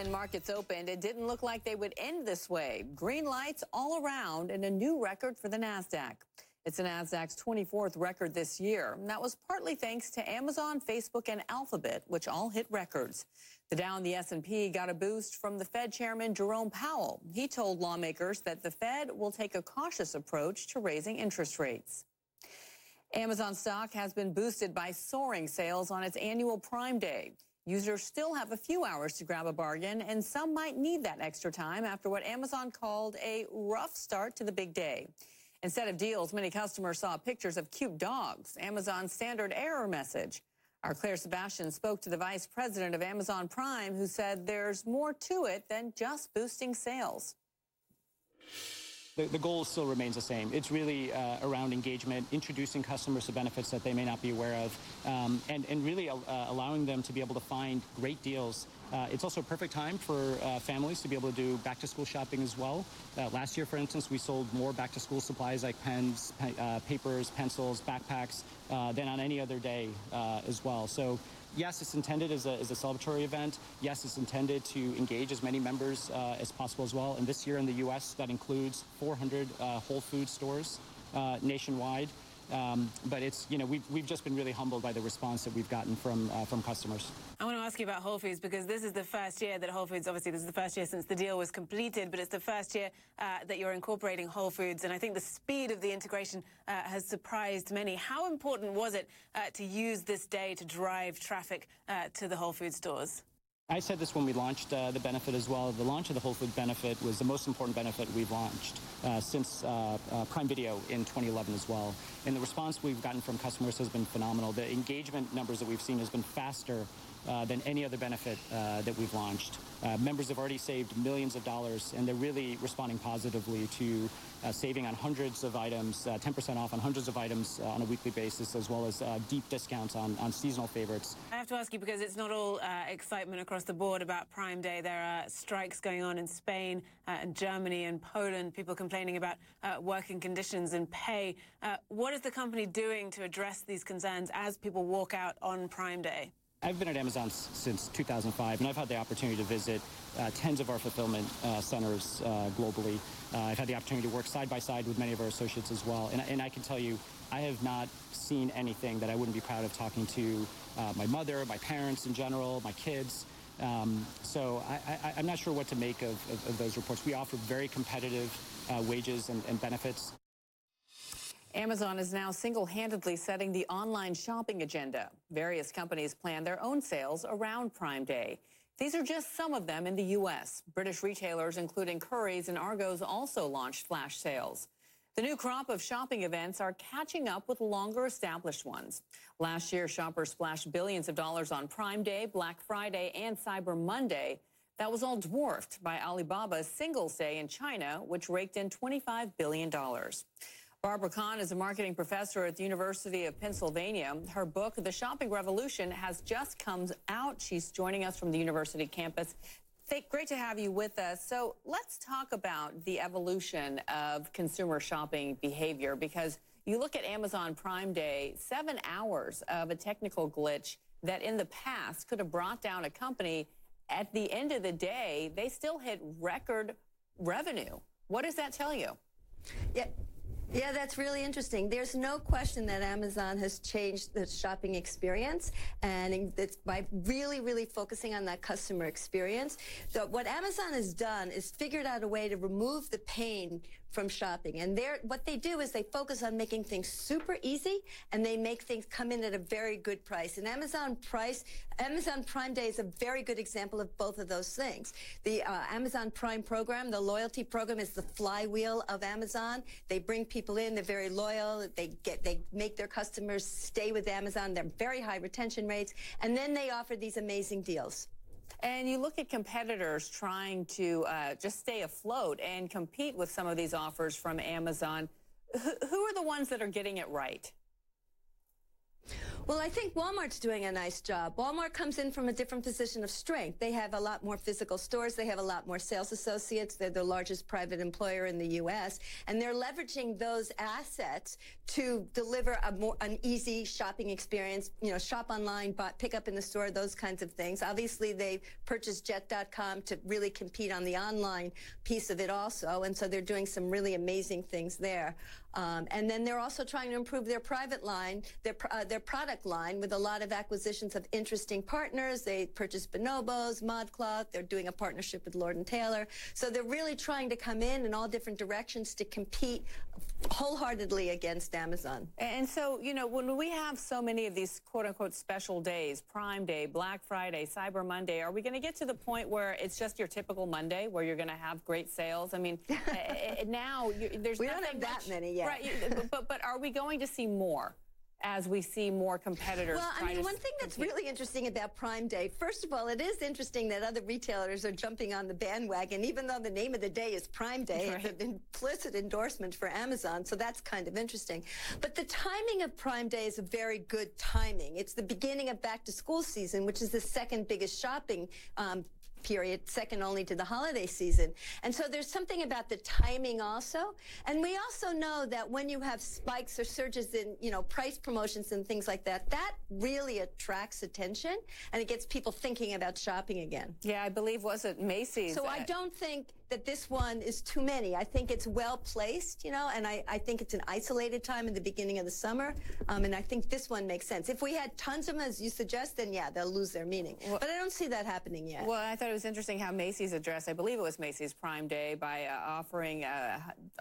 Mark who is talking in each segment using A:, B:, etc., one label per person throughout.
A: When markets opened, it didn't look like they would end this way. Green lights all around and a new record for the NASDAQ. It's the NASDAQ's 24th record this year. And that was partly thanks to Amazon, Facebook, and Alphabet, which all hit records. The Dow and the S&P got a boost from the Fed Chairman Jerome Powell. He told lawmakers that the Fed will take a cautious approach to raising interest rates. Amazon stock has been boosted by soaring sales on its annual Prime Day. Users still have a few hours to grab a bargain, and some might need that extra time after what Amazon called a rough start to the big day. Instead of deals, many customers saw pictures of cute dogs, Amazon's standard error message. Our Claire Sebastian spoke to the vice president of Amazon Prime, who said there's more to it than just boosting sales.
B: The goal still remains the same. It's really around engagement, introducing customers to benefits that they may not be aware of, and really allowing them to be able to find great deals. It's also a perfect time for families to be able to do back-to-school shopping as well. Last year, for instance, we sold more back-to-school supplies like pens, papers, pencils, backpacks than on any other day as well. So yes, it's intended as a celebratory event. Yes, it's intended to engage as many members as possible as well. And this year in the U.S., that includes 400 Whole Foods stores nationwide. But it's, you know, we've just been really humbled by the response that we've gotten from customers.
C: I want to ask you about Whole Foods because this is the first year that Whole Foods, obviously this is the first year since the deal was completed, but it's the first year that you're incorporating Whole Foods, and I think the speed of the integration has surprised many. How important was it to use this day to drive traffic to the Whole Foods stores?
B: I said this when we launched the benefit as well. The launch of the Whole Food benefit was the most important benefit we've launched since Prime Video in 2011 as well. And the response we've gotten from customers has been phenomenal. The engagement numbers that we've seen has been faster than any other benefit that we've launched. Members have already saved millions of dollars, and they're really responding positively to saving on hundreds of items, 10% off on hundreds of items on a weekly basis, as well as deep discounts on seasonal favorites.
C: I have to ask you, because it's not all excitement across the board about Prime Day. There are strikes going on in Spain and Germany and Poland, people complaining about working conditions and pay. What is the company doing to address these concerns as people walk out on Prime Day?
B: I've been at Amazon since 2005, and I've had the opportunity to visit tens of our fulfillment centers globally. I've had the opportunity to work side by side with many of our associates as well, and I can tell you, I have not seen anything that I wouldn't be proud of talking to my mother, my parents in general, my kids. So I'm not sure what to make of those reports. We offer very competitive wages and benefits.
A: Amazon is now single-handedly setting the online shopping agenda. Various companies plan their own sales around Prime Day. These are just some of them in the U.S. British retailers, including Currys and Argos, also launched flash sales. The new crop of shopping events are catching up with longer established ones. Last year, shoppers splashed billions of dollars on Prime Day, Black Friday, and Cyber Monday. That was all dwarfed by Alibaba's Singles Day in China, which raked in $25 billion. Barbara Kahn is a marketing professor at the University of Pennsylvania. Her book, The Shopping Revolution, has just come out. She's joining us from the university campus. Great to have you with us. So let's talk about the evolution of consumer shopping behavior, because you look at Amazon Prime Day, 7 hours of a technical glitch that in the past could have brought down a company. At the end of the day, they still hit record revenue. What does that tell you?
D: Yeah, that's really interesting. There's no question that Amazon has changed the shopping experience, and it's by really focusing on that customer experience. So what Amazon has done is figured out a way to remove the pain from shopping. And what they do is they focus on making things super easy, and they make things come in at a very good price. And Amazon Prime Day is a very good example of both of those things. The Amazon Prime program, the loyalty program, is the flywheel of Amazon. They bring people in, they're very loyal, they make their customers stay with Amazon, they're very high retention rates, and then they offer these amazing deals.
A: And you look at competitors trying to just stay afloat and compete with some of these offers from Amazon. Who are the ones that are getting it right?
D: Well, I think Walmart's doing a nice job. Walmart comes in from a different position of strength. They have a lot more physical stores. They have a lot more sales associates. They're the largest private employer in the U.S., and they're leveraging those assets to deliver an easy shopping experience. You know, shop online, pick up in the store, those kinds of things. Obviously, they purchased Jet.com to really compete on the online piece of it also, and so they're doing some really amazing things there. And then they're also trying to improve their private line, their product line, with a lot of acquisitions of interesting partners. They purchased Bonobos, ModCloth. They're doing a partnership with Lord & Taylor. So they're really trying to come in all different directions to compete wholeheartedly against Amazon.
A: And so, you know, when we have so many of these quote-unquote special days, Prime Day, Black Friday, Cyber Monday, are we going to get to the point where it's just your typical Monday where you're going to have great sales? I mean, now there's
D: we don't have that many yet.
A: Right, but are we going to see more as we see more competitors?
D: Well, I mean, one thing that's really interesting about Prime Day, first of all, it is interesting that other retailers are jumping on the bandwagon, even though the name of the day is Prime Day. Right. It's an implicit endorsement for Amazon, so that's kind of interesting. But the timing of Prime Day is a very good timing. It's the beginning of back-to-school season, which is the second biggest shopping period, second only to the holiday season. And so there's something about the timing also. And we also know that when you have spikes or surges in, you know, price promotions and things like that, that really attracts attention and it gets people thinking about shopping again.
A: Yeah, I believe, was it Macy's?
D: So I don't think that this one is too many. I think it's well placed, you know, and I think it's an isolated time in the beginning of the summer. And I think this one makes sense. If we had tons of them, as you suggest, then yeah, they'll lose their meaning. Well, but I don't see that happening yet.
A: Well, I thought it was interesting how Macy's addressed, I believe it was Macy's Prime Day, by offering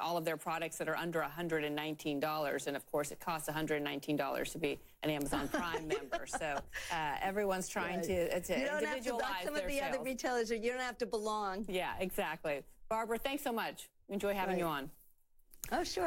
A: all of their products that are under $119. And of course, it costs $119 to be an Amazon Prime member. So everyone's trying to individualize
D: you don't have to, like some of the other retailers, you don't have to belong.
A: Yeah, exactly. Barbara, thanks so much. Enjoy having you on.
D: Oh, sure.